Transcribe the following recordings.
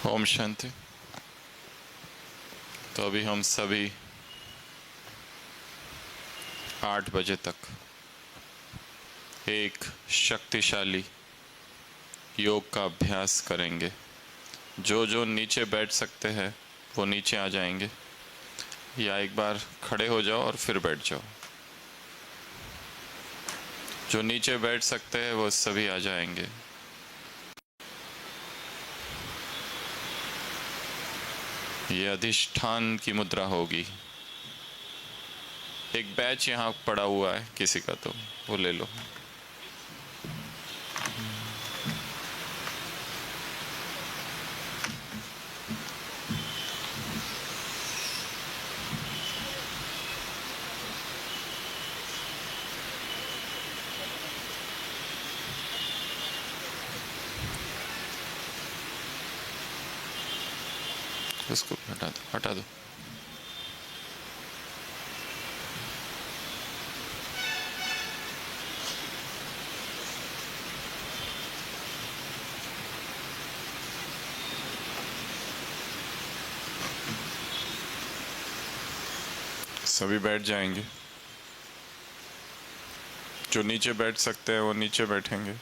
ओम शांति। तो अभी हम सभी 8 बजे तक एक शक्तिशाली योग का अभ्यास करेंगे। जो जो नीचे बैठ सकते हैं वो नीचे आ जाएंगे, या एक बार खड़े हो जाओ और फिर बैठ जाओ। जो नीचे बैठ सकते हैं वो सभी आ जाएंगे। ये अधिष्ठान की मुद्रा होगी। एक बैच यहाँ पड़ा हुआ है किसी का, तो वो ले लो। उसको हटा दो, हटा दो। सभी बैठ जाएंगे। जो नीचे बैठ सकते हैं वो नीचे बैठेंगे।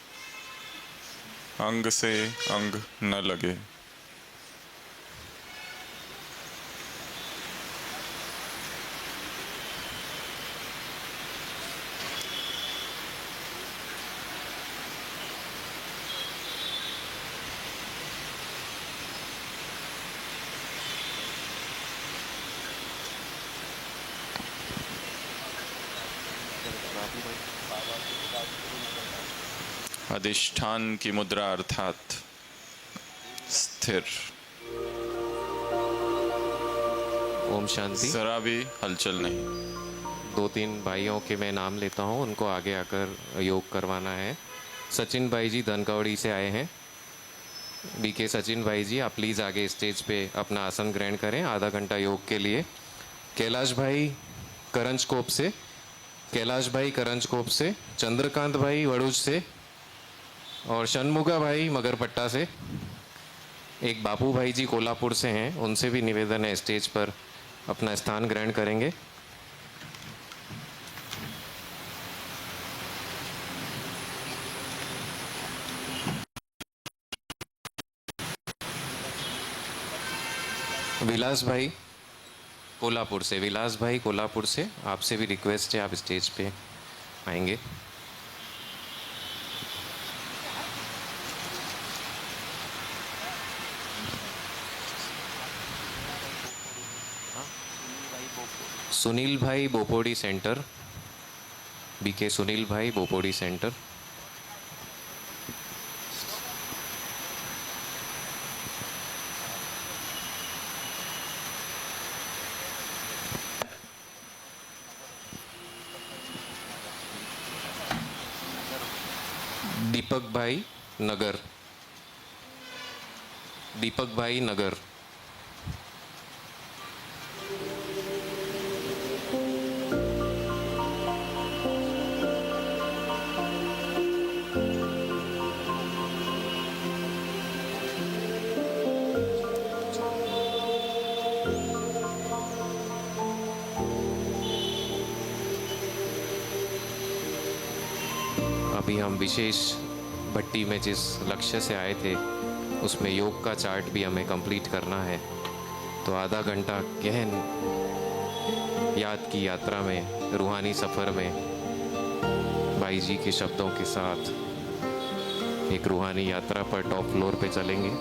अंग से अंग न लगे। अधिष्ठान की मुद्रा अर्थात स्थिर। ओम शांति। जरा भी हलचल नहीं। 2-3 भाइयों के मैं नाम लेता हूँ, उनको आगे आकर योग करवाना है। सचिन भाई जी धनकवड़ी से आए हैं। बीके सचिन भाई जी, आप प्लीज़ आगे स्टेज पे अपना आसन ग्रहण करें आधा घंटा योग के लिए। कैलाश भाई करंजकोप से, कैलाश भाई करंजकोप से, चंद्रकांत भाई वड़ूज से और षणमुगा भाई मगरपट्टा से। एक बापू भाई जी कोल्हापुर से हैं, उनसे भी निवेदन है स्टेज पर अपना स्थान ग्रहण करेंगे। विलास भाई कोल्हापुर से, विलास भाई कोल्हापुर से, आपसे भी रिक्वेस्ट है आप स्टेज पे आएंगे। सुनील भाई बोपोडी सेंटर, बीके सुनील भाई बोपोडी सेंटर। दीपक भाई नगर, दीपक भाई नगर। अभी हम विशेष भट्टी में जिस लक्ष्य से आए थे उसमें योग का चार्ट भी हमें कंप्लीट करना है। तो आधा घंटा गहन याद की यात्रा में, रूहानी सफ़र में भाई जी के शब्दों के साथ एक रूहानी यात्रा पर टॉप फ्लोर पे चलेंगे।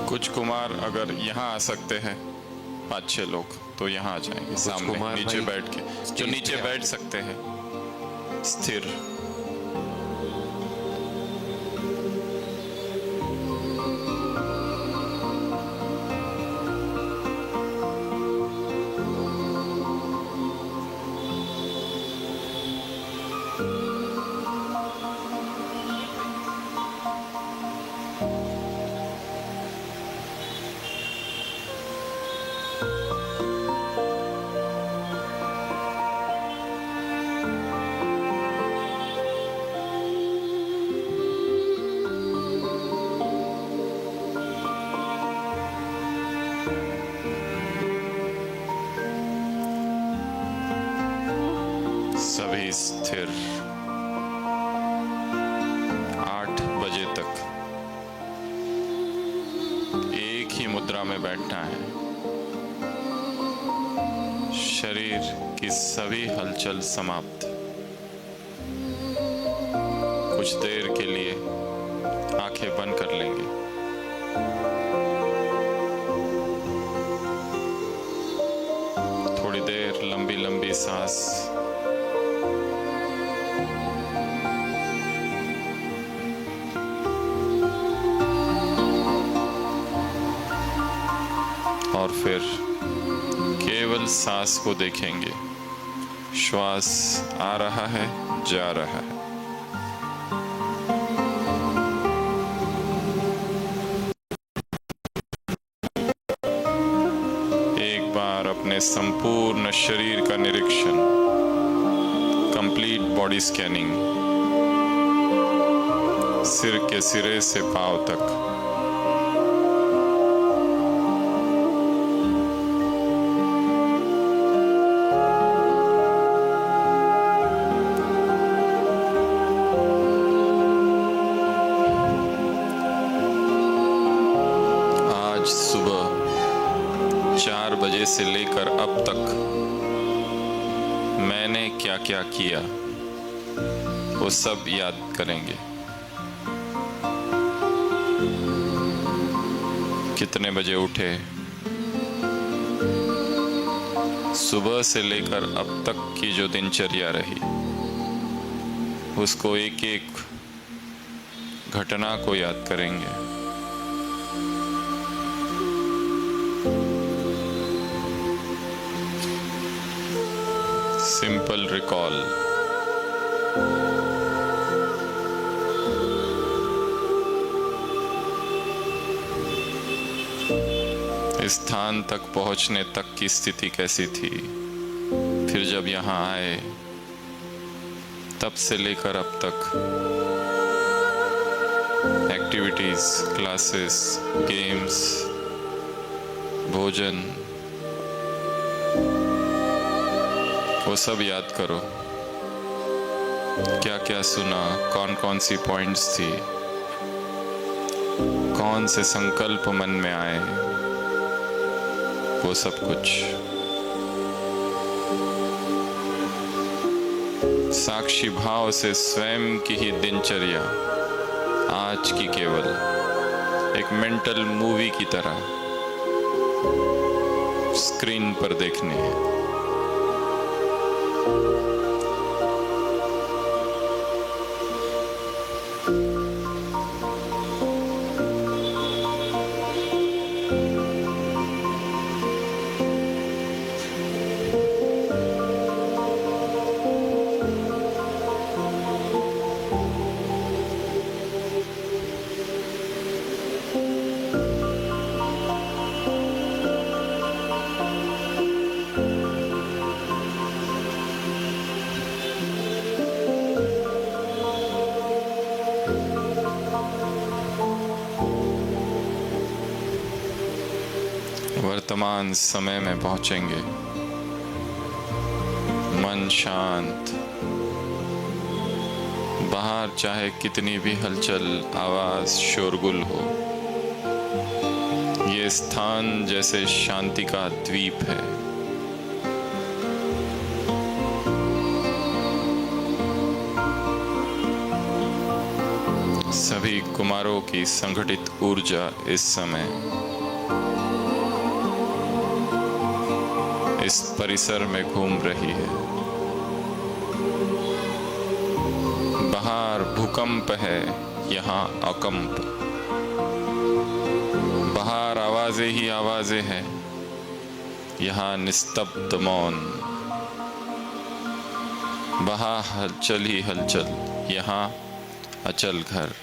कुछ कुमार अगर यहाँ आ सकते हैं 5-6 लोग तो यहाँ आ जाएंगे सामने नीचे बैठ के। जो नीचे बैठ सकते हैं स्थिर। अभी स्थिर। 8 बजे तक एक ही मुद्रा में बैठना है। शरीर की सभी हलचल समाप्त। कुछ देर के लिए आंखें बंद कर लेंगे। थोड़ी देर लंबी लंबी सांस। और फिर केवल सांस को देखेंगे। श्वास आ रहा है, जा रहा है। एक बार अपने संपूर्ण शरीर का निरीक्षण, कंप्लीट बॉडी स्कैनिंग, सिर के सिरे से पांव तक। सुबह 4 बजे से लेकर अब तक मैंने क्या क्या किया वो सब याद करेंगे। कितने बजे उठे, सुबह से लेकर अब तक की जो दिनचर्या रही उसको एक एक घटना को याद करेंगे। Simple recall. स्थान तक पहुंचने तक की स्थिति कैसी थी, फिर जब यहां आए तब से लेकर अब तक एक्टिविटीज, क्लासेस, गेम्स, भोजन, वो सब याद करो। क्या क्या सुना, कौन कौन सी पॉइंट्स थी, कौन से संकल्प मन में आए, वो सब कुछ। साक्षी भाव से स्वयं की ही दिनचर्या आज की केवल एक मेंटल मूवी की तरह स्क्रीन पर देखने है। वर्तमान समय में पहुंचेंगे। मन शांत। बाहर चाहे कितनी भी हलचल, आवाज, शोरगुल हो, ये स्थान जैसे शांति का द्वीप है। सभी कुमारों की संगठित ऊर्जा इस समय इस परिसर में घूम रही है। बाहर भूकंप है, यहाँ अकंप। बाहर आवाजें ही आवाजें हैं, यहाँ निस्तब्ध मौन। बाहर हलचल ही हलचल, यहाँ अचल घर।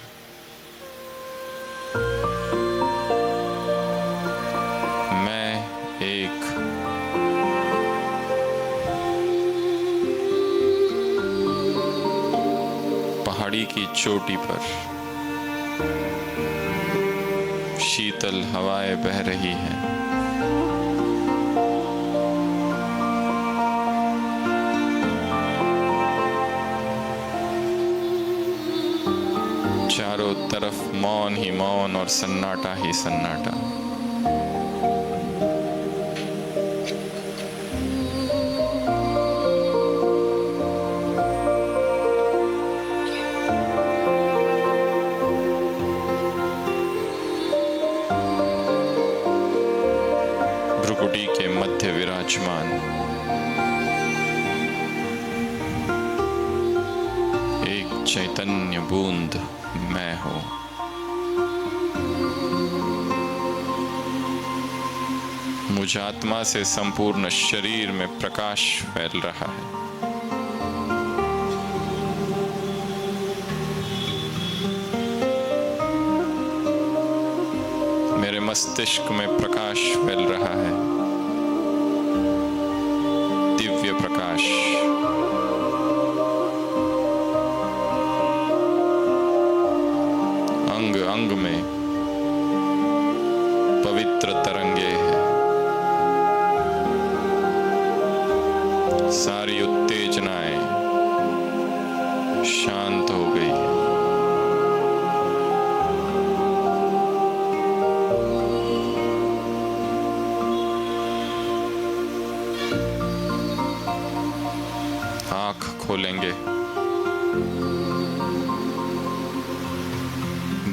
मैं एक पहाड़ी की चोटी पर, शीतल हवाएं बह रही हैं। चारों तरफ मौन ही मौन और सन्नाटा ही सन्नाटा। भ्रुकुटी के मध्य विराजमान एक चैतन्य बूंद मैं हूं। मुझ आत्मा से संपूर्ण शरीर में प्रकाश फैल रहा है। मेरे मस्तिष्क में प्रकाश फैल रहा है, दिव्य प्रकाश। अंग अंग में पवित्र तरंगे हैं। सारी उत्तेजनाएं शांत हो गई। आंख खोलेंगे,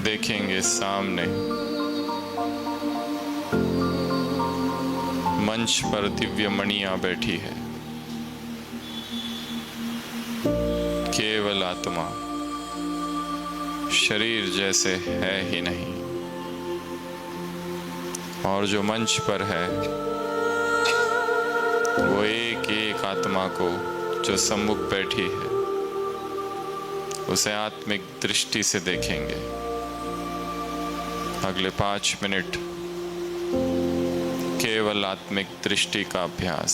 देखेंगे सामने मंच पर दिव्य मणियां बैठी है। केवल आत्मा, शरीर जैसे है ही नहीं। और जो मंच पर है वो एक एक आत्मा को जो सम्मुख बैठी है उसे आत्मिक दृष्टि से देखेंगे। अगले 5 मिनट केवल आत्मिक दृष्टि का अभ्यास।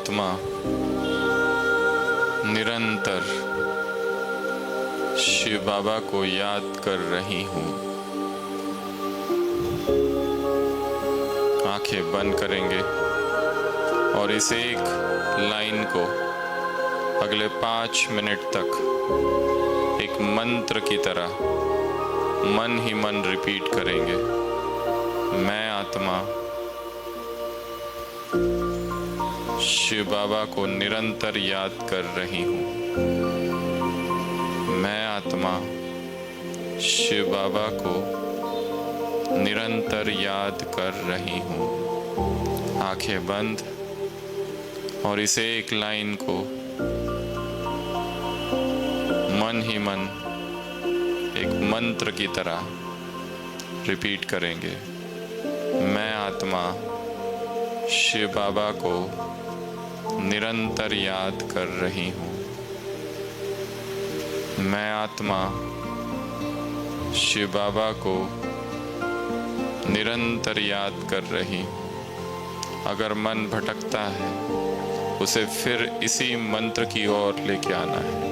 आत्मा निरंतर शिव बाबा को याद कर रही हूँ। आंखें बंद करेंगे और इस एक लाइन को अगले 5 मिनट तक एक मंत्र की तरह मन ही मन रिपीट करेंगे। मैं आत्मा शिव बाबा को निरंतर याद कर रही हूँ। मैं आत्मा शिव बाबा को निरंतर याद कर रही हूँ। आंखें बंद और इसे एक लाइन को मन ही मन एक मंत्र की तरह रिपीट करेंगे। मैं आत्मा शिव बाबा को निरंतर याद कर रही हूँ। मैं आत्मा शिव बाबा को निरंतर याद कर रही हूँ। अगर मन भटकता है उसे फिर इसी मंत्र की ओर लेके आना है।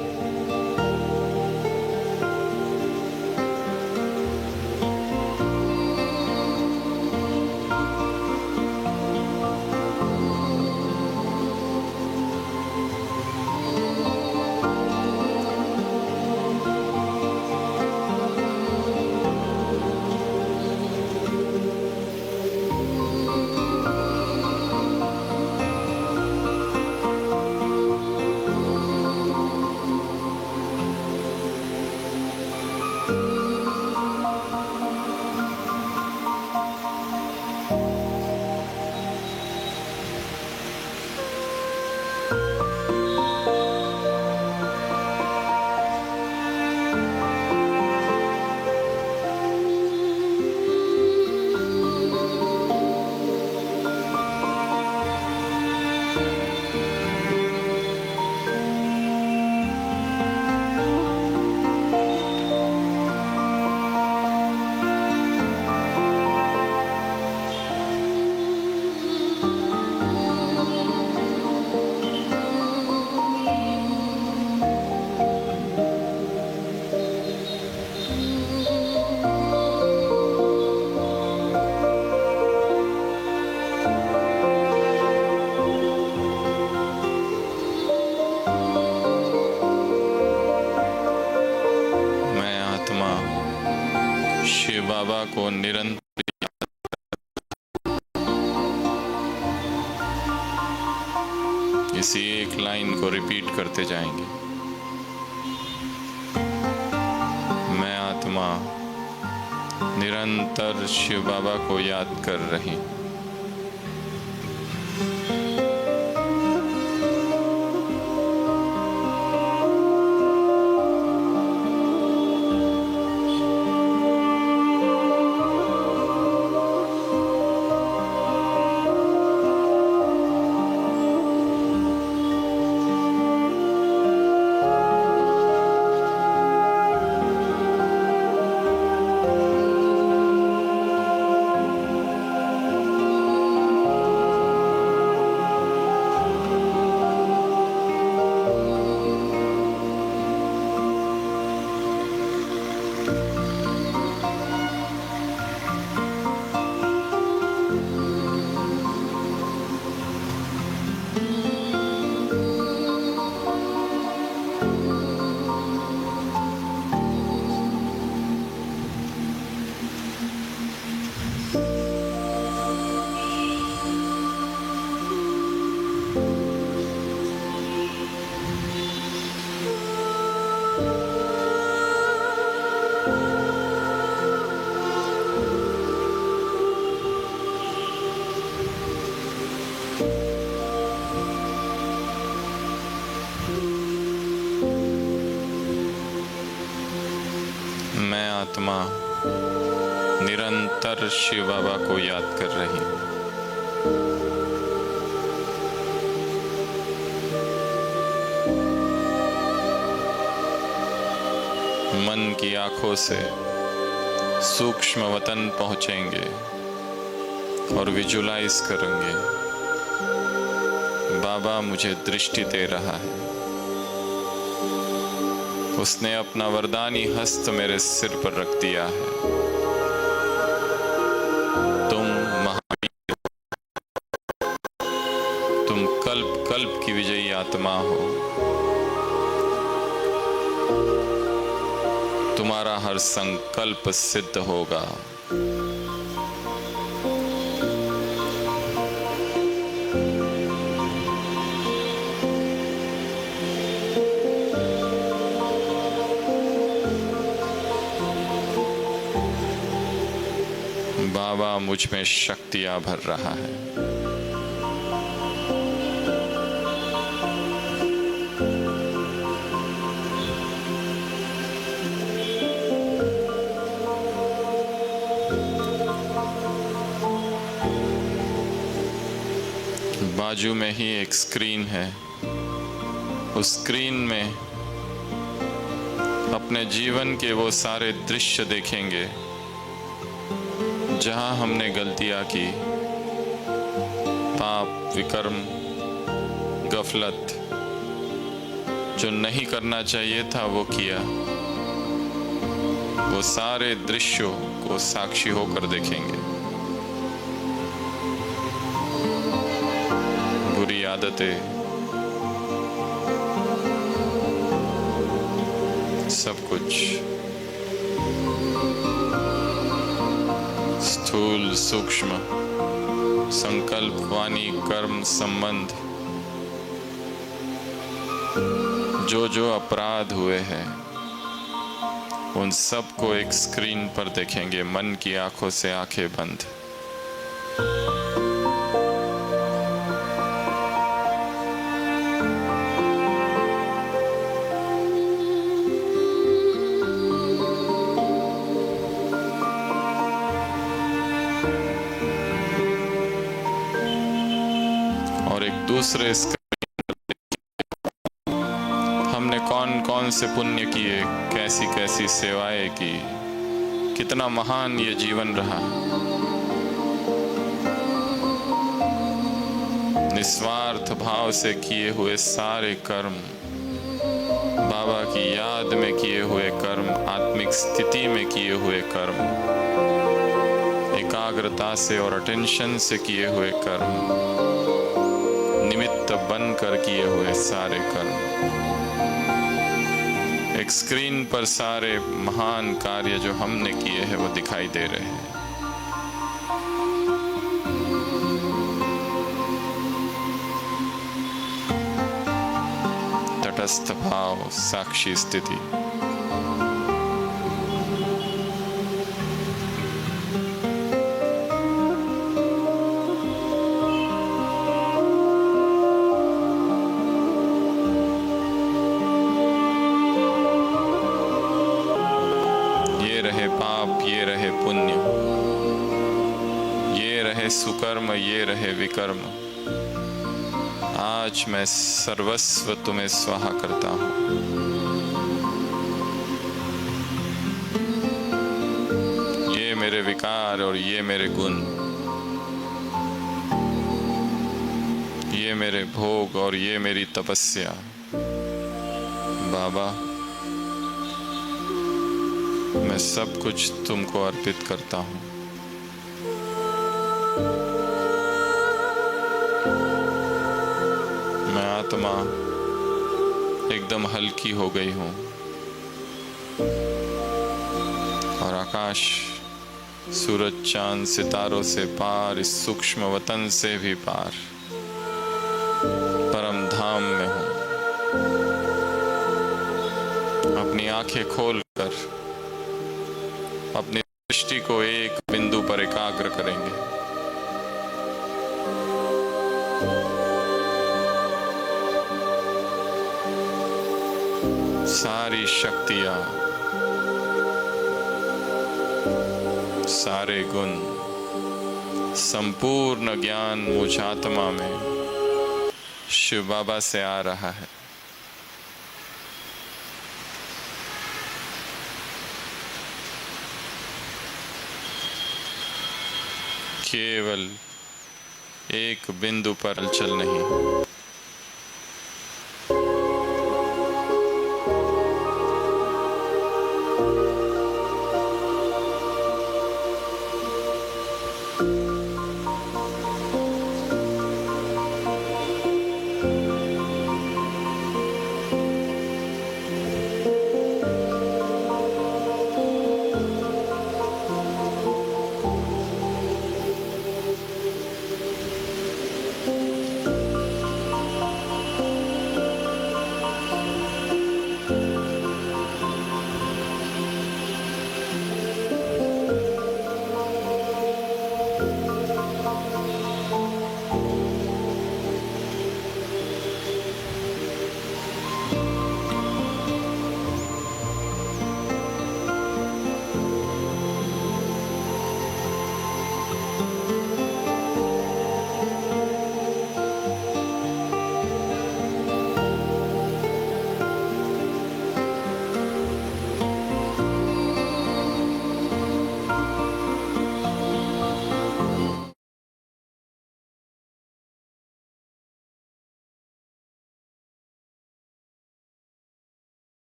शिव बाबा को निरंतर इसी एक लाइन को रिपीट करते जाएंगे। मैं आत्मा निरंतर शिव बाबा को याद कर रही हूँ। मैं आत्मा निरंतर शिव बाबा को याद कर रही हूँ। मन की आंखों से सूक्ष्म वतन पहुंचेंगे और विजुलाइज करेंगे। बाबा मुझे दृष्टि दे रहा है। उसने अपना वरदानी हस्त मेरे सिर पर रख दिया है। तुम महावीर, तुम कल्प कल्प की विजयी आत्मा हो। तुम्हारा हर संकल्प सिद्ध होगा। बाबा मुझ में शक्तियां भर रहा है। बाजू में ही एक स्क्रीन है। उस स्क्रीन में अपने जीवन के वो सारे दृश्य देखेंगे जहां हमने गलतियां की, पाप, विकर्म, गफलत, जो नहीं करना चाहिए था वो किया। वो सारे दृश्यों को साक्षी होकर देखेंगे। बुरी आदतें, सब कुछ, स्थूल सूक्ष्म, संकल्प, वाणी, कर्म, संबंध, जो जो अपराध हुए हैं उन सब को एक स्क्रीन पर देखेंगे, मन की आंखों से आंखें बंद। और एक दूसरे हमने कौन कौन से पुण्य किए, कैसी कैसी सेवाएं की, कितना महान ये जीवन रहा। निस्वार्थ भाव से किए हुए सारे कर्म, बाबा की याद में किए हुए कर्म, आत्मिक स्थिति में किए हुए कर्म, एकाग्रता से और अटेंशन से किए हुए कर्म, निमित्त बनकर किए हुए सारे कर्म, एक स्क्रीन पर सारे महान कार्य जो हमने किए हैं वो दिखाई दे रहे हैं। तटस्थ भाव, साक्षी स्थिति। ये रहे पाप, ये रहे पुण्य, ये रहे सुकर्म, ये रहे विकर्म। आज मैं सर्वस्व तुम्हें स्वाहा करता हूं। ये मेरे विकार और ये मेरे गुण, ये मेरे भोग और ये मेरी तपस्या। बाबा, मैं सब कुछ तुमको अर्पित करता हूं। मैं आत्मा एकदम हल्की हो गई हूं और आकाश, सूरज, चांद, सितारों से पार, इस सूक्ष्म वतन से भी पार परम धाम में हूं। अपनी आंखें खोलकर अपनी दृष्टि को एक बिंदु पर एकाग्र करेंगे। सारी शक्तियां, सारे गुण, संपूर्ण ज्ञान मुझ आत्मा में शिव बाबा से आ रहा है। केवल एक बिंदु पर हलचल नहीं,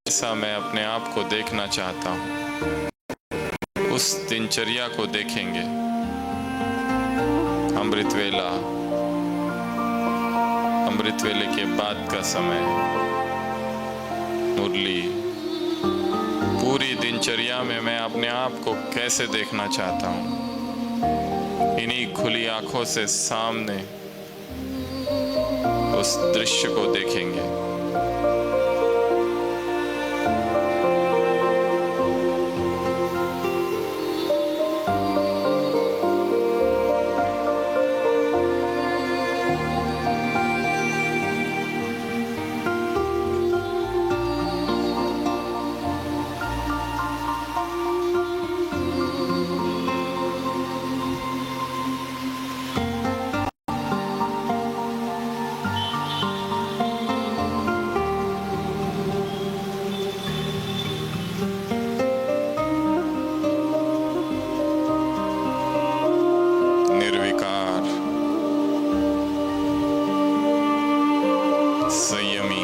ऐसा मैं अपने आप को देखना चाहता हूँ। उस दिनचर्या को देखेंगे। अमृत वेला, अमृत वेले के बाद का समय, मुरली, पूरी दिनचर्या में मैं अपने आप को कैसे देखना चाहता हूँ। इन्हीं खुली आंखों से सामने उस दृश्य को देखेंगे। निर्विकार, संयमी,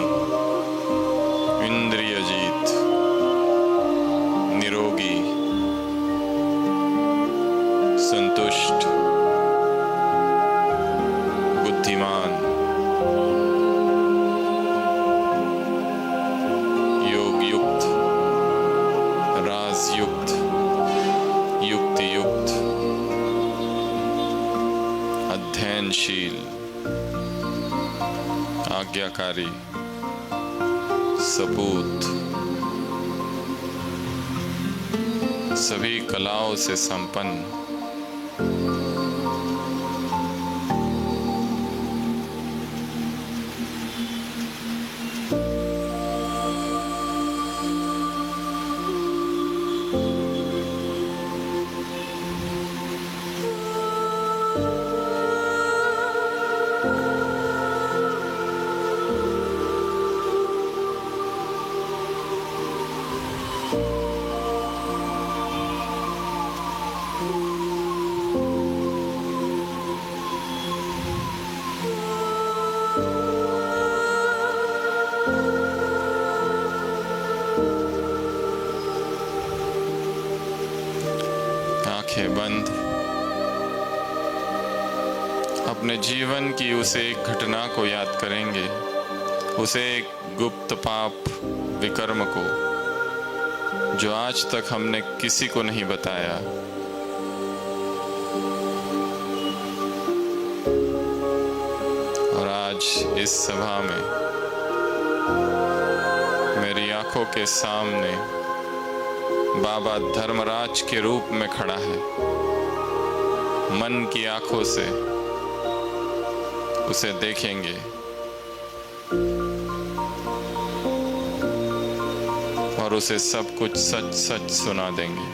इंद्रियजीत, निरोगी, संतुष्ट, बुद्धिमान, योग युक्त, राज युक्त, युक्ति युक्त, अध्ययनशील, आज्ञाकारी, सपूत, सभी कलाओं से संपन्न, आंखें बंद। अपने जीवन की उस एक घटना को याद करेंगे, उसे एक गुप्त पाप विकर्म को, जो आज तक हमने किसी को नहीं बताया। और आज इस सभा में मेरी आंखों के सामने बाबा धर्मराज के रूप में खड़ा है। मन की आंखों से उसे देखेंगे और उसे सब कुछ सच सच सुना देंगे।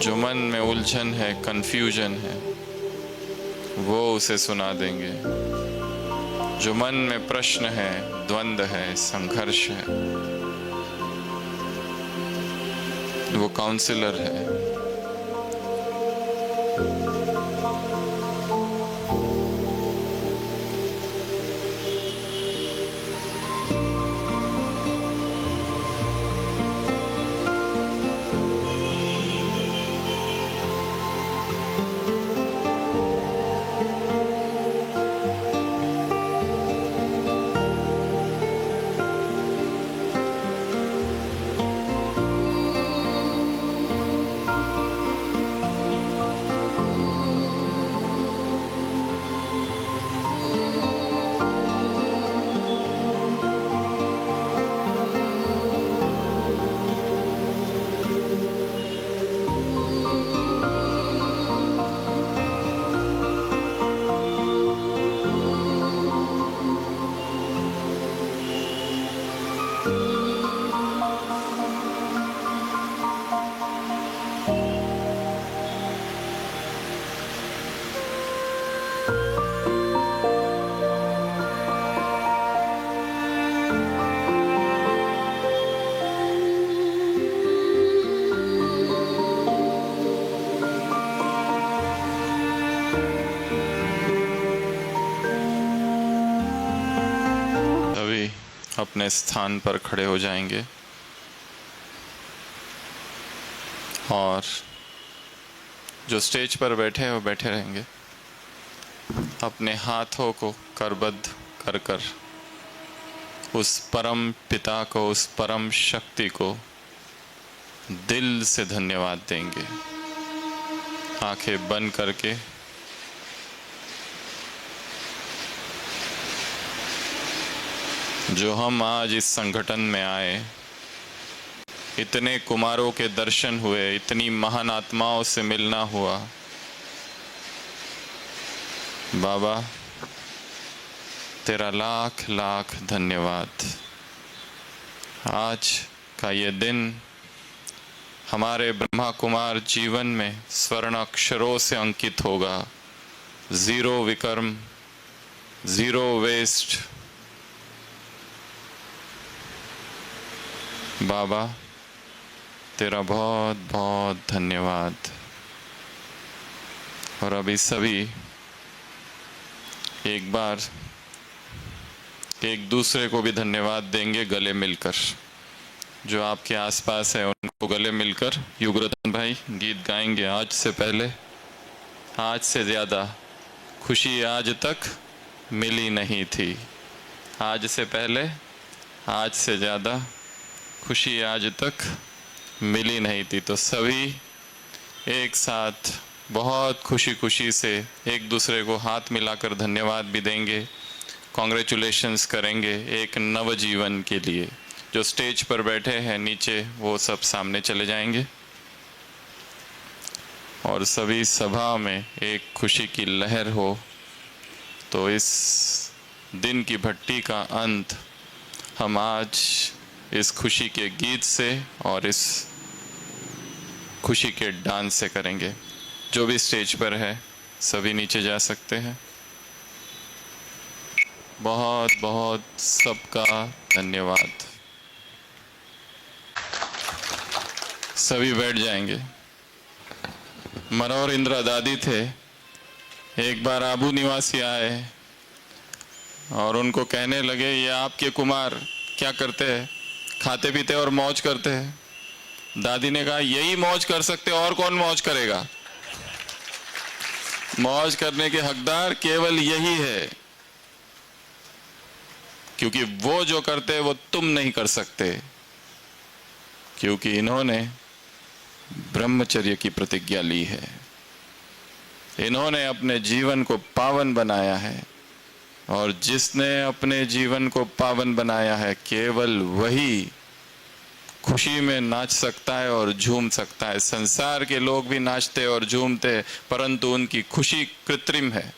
जो मन में उलझन है, कंफ्यूजन है, वो उसे सुना देंगे। जो मन में प्रश्न है, द्वंद्व है, संघर्ष है, वो काउंसलर है। अपने स्थान पर खड़े हो जाएंगे और जो स्टेज पर बैठे हैं वो बैठे रहेंगे। अपने हाथों को करबद्ध कर कर उस परम पिता को, उस परम शक्ति को दिल से धन्यवाद देंगे। आंखें बंद करके जो हम आज इस संगठन में आए, इतने कुमारों के दर्शन हुए, इतनी महान आत्माओं से मिलना हुआ, बाबा तेरा लाख लाख धन्यवाद। आज का ये दिन हमारे ब्रह्मा कुमार जीवन में स्वर्ण अक्षरों से अंकित होगा। जीरो विकर्म, जीरो वेस्ट। बाबा तेरा बहुत बहुत धन्यवाद। और अभी सभी एक बार एक दूसरे को भी धन्यवाद देंगे गले मिलकर। जो आपके आसपास है उनको गले मिलकर युगरतन भाई गीत गाएंगे। आज से पहले, आज से ज़्यादा खुशी आज तक मिली नहीं थी। आज से पहले, आज से ज़्यादा खुशी आज तक मिली नहीं थी। तो सभी एक साथ बहुत खुशी खुशी से एक दूसरे को हाथ मिलाकर धन्यवाद भी देंगे, कॉन्ग्रेचुलेशंस करेंगे एक नव जीवन के लिए। जो स्टेज पर बैठे हैं नीचे, वो सब सामने चले जाएंगे और सभी सभा में एक खुशी की लहर हो। तो इस दिन की भट्टी का अंत हम आज इस खुशी के गीत से और इस खुशी के डांस से करेंगे। जो भी स्टेज पर है सभी नीचे जा सकते हैं। बहुत बहुत सबका धन्यवाद। सभी बैठ जाएंगे। मनोहर इंदिरा दादी थे, एक बार आबू निवासी आए और उनको कहने लगे, ये आपके कुमार क्या करते हैं? खाते पीते और मौज करते हैं। दादी ने कहा, यही मौज कर सकते, और कौन मौज करेगा? मौज करने के हकदार केवल यही है, क्योंकि वो जो करते हैं वो तुम नहीं कर सकते, क्योंकि इन्होंने ब्रह्मचर्य की प्रतिज्ञा ली है। इन्होंने अपने जीवन को पावन बनाया है और जिसने अपने जीवन को पावन बनाया है केवल वही खुशी में नाच सकता है और झूम सकता है। संसार के लोग भी नाचते और झूमते, परंतु उनकी खुशी कृत्रिम है,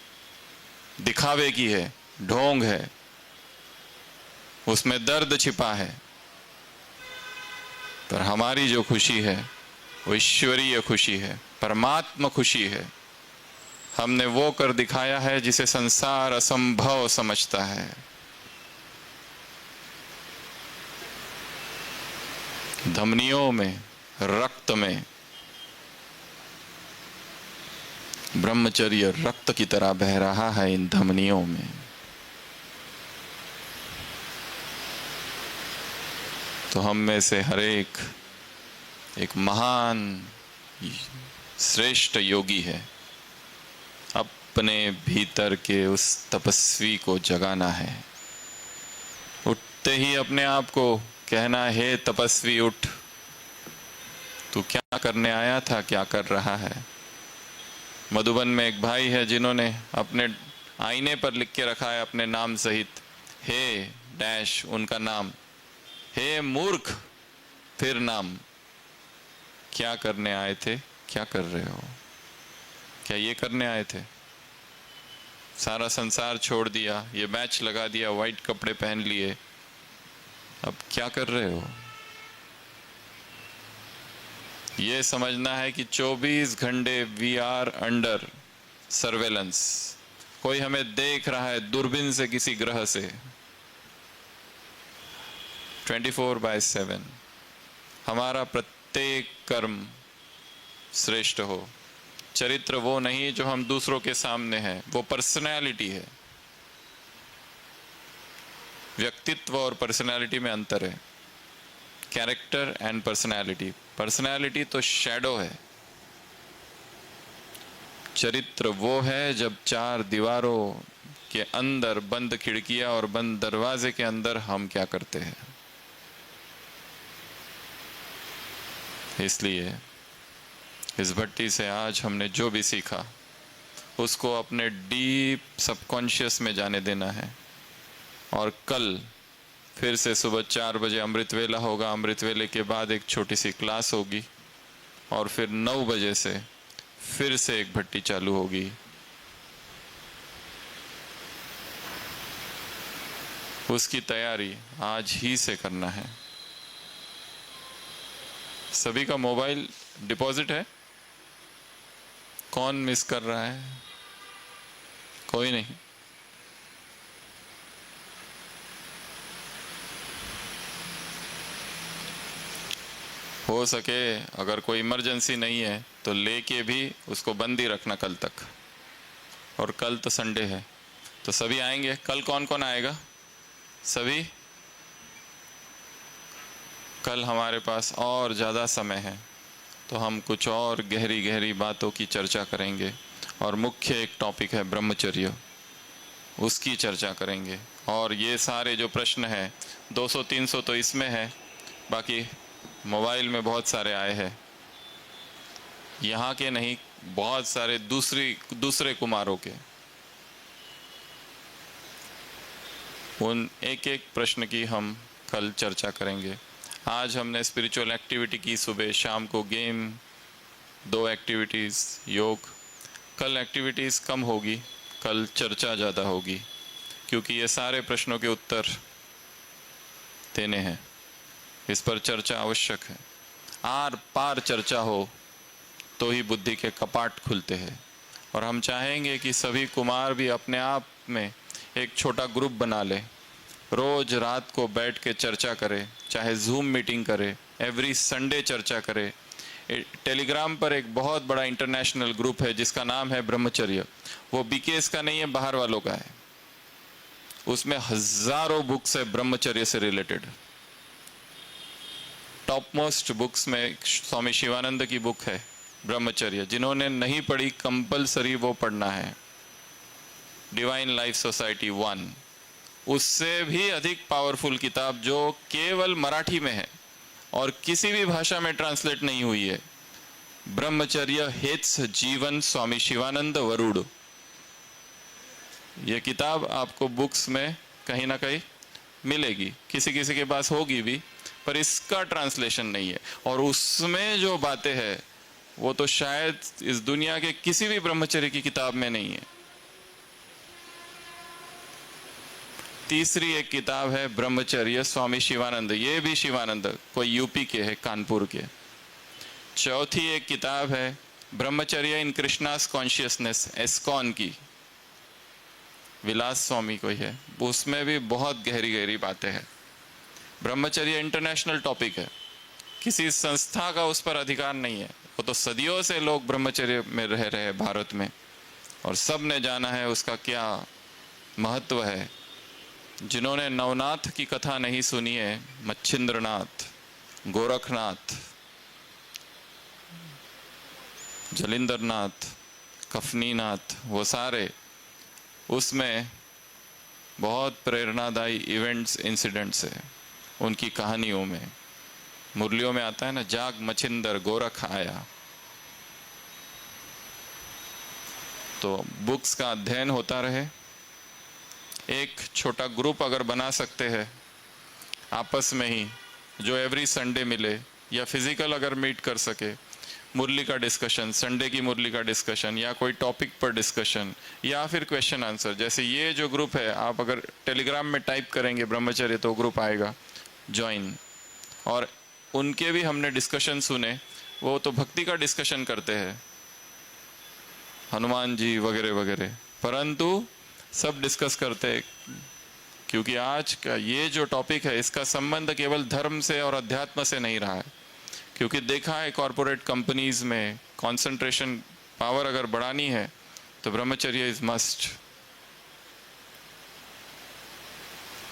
दिखावे की है, ढोंग है, उसमें दर्द छिपा है। पर हमारी जो खुशी है वो ईश्वरीय खुशी है, परमात्मा खुशी है। हमने वो कर दिखाया है जिसे संसार असंभव समझता है। धमनियों में, रक्त में ब्रह्मचर्य रक्त की तरह बह रहा है। इन धमनियों में तो हम में से हर एक महान श्रेष्ठ योगी है। अपने भीतर के उस तपस्वी को जगाना है। उठते ही अपने आप को कहना, हे तपस्वी उठ, तू क्या करने आया था, क्या कर रहा है। मधुबन में एक भाई है जिन्होंने अपने आईने पर लिख के रखा है अपने नाम सहित, हे डैश उनका नाम, हे मूर्ख फिर नाम। क्या करने आए थे, क्या कर रहे हो? क्या ये करने आए थे? सारा संसार छोड़ दिया, ये मैच लगा दिया, वाइट कपड़े पहन लिए, अब क्या कर रहे हो? ये समझना है कि 24 घंटे वी आर अंडर सर्वेलेंस। कोई हमें देख रहा है दूरबीन से, किसी ग्रह से, 24/7। हमारा प्रत्येक कर्म श्रेष्ठ हो। चरित्र वो नहीं जो हम दूसरों के सामने है, वो पर्सनैलिटी है। व्यक्तित्व और पर्सनालिटी में अंतर है। कैरेक्टर एंड पर्सनालिटी, पर्सनालिटी तो शैडो है, चरित्र वो है जब चार दीवारों के अंदर, बंद खिड़कियां और बंद दरवाजे के अंदर हम क्या करते हैं। इसलिए इस भट्टी से आज हमने जो भी सीखा उसको अपने डीप सबकॉन्शियस में जाने देना है। और कल फिर से सुबह 4 बजे अमृत वेला होगा, अमृत वेले के बाद एक छोटी सी क्लास होगी और फिर 9 बजे से फिर से एक भट्टी चालू होगी। उसकी तैयारी आज ही से करना है। सभी का मोबाइल डिपॉजिट है? कौन मिस कर रहा है? कोई नहीं। हो सके अगर कोई इमरजेंसी नहीं है तो लेके भी उसको बंद ही रखना कल तक। और कल तो संडे है तो सभी आएंगे। कल कौन कौन आएगा? सभी। कल हमारे पास और ज़्यादा समय है तो हम कुछ और गहरी गहरी बातों की चर्चा करेंगे। और मुख्य एक टॉपिक है ब्रह्मचर्य, उसकी चर्चा करेंगे। और ये सारे जो प्रश्न हैं 200-300 तो इसमें है, बाकी मोबाइल में बहुत सारे आए हैं, यहाँ के नहीं, बहुत सारे दूसरे कुमारों के। उन एक एक प्रश्न की हम कल चर्चा करेंगे। आज हमने स्पिरिचुअल एक्टिविटी की, सुबह शाम को गेम, 2 एक्टिविटीज़, योग। कल एक्टिविटीज़ कम होगी, कल चर्चा ज़्यादा होगी, क्योंकि ये सारे प्रश्नों के उत्तर देने हैं। इस पर चर्चा आवश्यक है। आर पार चर्चा हो तो ही बुद्धि के कपाट खुलते हैं। और हम चाहेंगे कि सभी कुमार भी अपने आप में एक छोटा ग्रुप बना ले, रोज रात को बैठ के चर्चा करे, चाहे जूम मीटिंग करे, एवरी संडे चर्चा करे। टेलीग्राम पर एक बहुत बड़ा इंटरनेशनल ग्रुप है जिसका नाम है ब्रह्मचर्य। वो बीकेएस का नहीं है, बाहर वालों का है। उसमें हजारों बुक्स है ब्रह्मचर्य से रिलेटेड। टॉप मोस्ट बुक्स में स्वामी शिवानंद की बुक है ब्रह्मचर्य, जिन्होंने नहीं पढ़ी कंपलसरी वो पढ़ना है। डिवाइन लाइफ सोसाइटी 1, उससे भी अधिक पावरफुल किताब जो केवल मराठी में है और किसी भी भाषा में ट्रांसलेट नहीं हुई है, ब्रह्मचर्य हेच जीवन, स्वामी शिवानंद वरुड। ये किताब आपको बुक्स में कहीं ना कहीं मिलेगी, किसी किसी के पास होगी भी, पर इसका ट्रांसलेशन नहीं है। और उसमें जो बातें हैं वो तो शायद इस दुनिया के किसी भी ब्रह्मचर्य की किताब में नहीं है। तीसरी एक किताब है ब्रह्मचर्य, स्वामी शिवानंद, ये भी शिवानंद कोई यूपी के है, कानपुर के। चौथी एक किताब है ब्रह्मचर्य इन कृष्णास कॉन्शियसनेस, एस्कॉन की, विलास स्वामी कोई है, उसमें भी बहुत गहरी गहरी बातें हैं। ब्रह्मचर्य इंटरनेशनल टॉपिक है, किसी संस्था का उस पर अधिकार नहीं है। वो तो सदियों से लोग ब्रह्मचर्य में रह रहे हैं भारत में, और सब ने जाना है उसका क्या महत्व है। जिन्होंने नवनाथ की कथा नहीं सुनी है, मच्छिंद्रनाथ, गोरखनाथ, जलिंदरनाथ, कफनीनाथ, वो सारे, उसमें बहुत प्रेरणादायी इवेंट्स, इंसिडेंट्स है उनकी कहानियों में। मुरलियों में आता है ना, जाग मच्छिंदर गोरख आया। तो बुक्स का अध्ययन होता रहे। एक छोटा ग्रुप अगर बना सकते हैं आपस में ही, जो एवरी संडे मिले, या फिजिकल अगर मीट कर सके, मुरली का डिस्कशन, संडे की मुरली का डिस्कशन, या कोई टॉपिक पर डिस्कशन, या फिर क्वेश्चन आंसर। जैसे ये जो ग्रुप है, आप अगर टेलीग्राम में टाइप करेंगे ब्रह्मचर्य तो ग्रुप आएगा, ज्वाइन। और उनके भी हमने डिस्कशन सुने, वो तो भक्ति का डिस्कशन करते हैं, हनुमान जी वगैरह वगैरह, परंतु सब डिस्कस करते हैं। क्योंकि आज का ये जो टॉपिक है, इसका संबंध केवल धर्म से और अध्यात्म से नहीं रहा है। क्योंकि देखा है कॉरपोरेट कंपनीज में कंसंट्रेशन पावर अगर बढ़ानी है तो brahmacharya is must.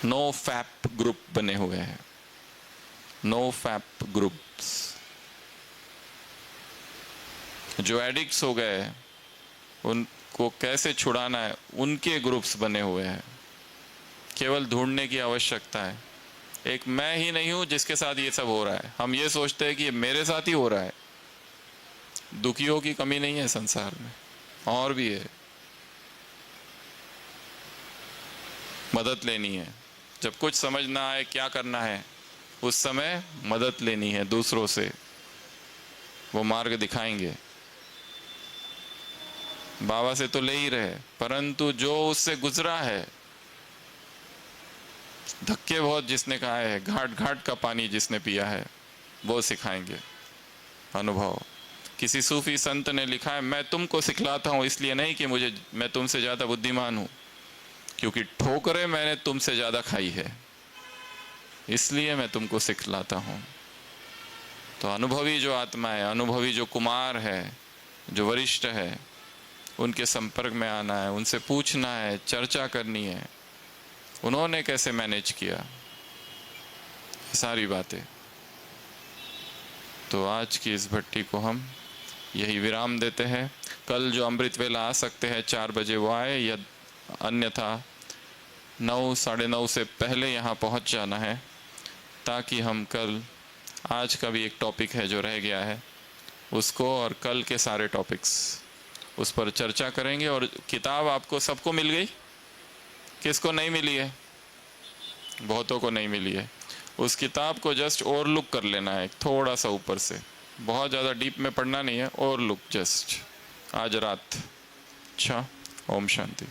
No fap group बने हुए हैं, नो फैप ग्रुप्स। जो एडिक्ट्स हो गए उनको कैसे छुड़ाना है, उनके ग्रुप्स बने हुए हैं। केवल ढूंढने की आवश्यकता है। एक मैं ही नहीं हूं जिसके साथ ये सब हो रहा है। हम ये सोचते हैं कि ये मेरे साथ ही हो रहा है। दुखियों की कमी नहीं है संसार में, और भी है। मदद लेनी है। जब कुछ समझ ना आए क्या करना है, उस समय मदद लेनी है दूसरों से। वो मार्ग दिखाएंगे। बाबा से तो ले ही रहे, परंतु जो उससे गुजरा है, धक्के बहुत जिसने खाए है, घाट घाट का पानी जिसने पिया है, वो सिखाएंगे अनुभव। किसी सूफी संत ने लिखा है, मैं तुमको सिखलाता हूं इसलिए नहीं कि मैं तुमसे ज्यादा बुद्धिमान हूं, क्योंकि ठोकरें मैंने तुमसे ज्यादा खाई है, इसलिए मैं तुमको सिखलाता हूं। तो अनुभवी जो आत्मा है, अनुभवी जो कुमार है, जो वरिष्ठ है, उनके संपर्क में आना है, उनसे पूछना है, चर्चा करनी है, उन्होंने कैसे मैनेज किया, सारी बातें। तो आज की इस भट्टी को हम यही विराम देते हैं। कल जो अमृत वेला आ सकते हैं 4 बजे वो आए, या अन्यथा 9 साढ़े 9 से पहले यहाँ पहुँच जाना है, ताकि हम कल आज का भी एक टॉपिक है जो रह गया है उसको, और कल के सारे टॉपिक्स उस पर चर्चा करेंगे। और किताब आपको सबको मिल गई, किसको नहीं मिली है? बहुतों को नहीं मिली है। उस किताब को जस्ट और लुक कर लेना है, थोड़ा सा ऊपर से, बहुत ज़्यादा डीप में पढ़ना नहीं है, और लुक जस्ट आज रात। अच्छा, ओम शांति।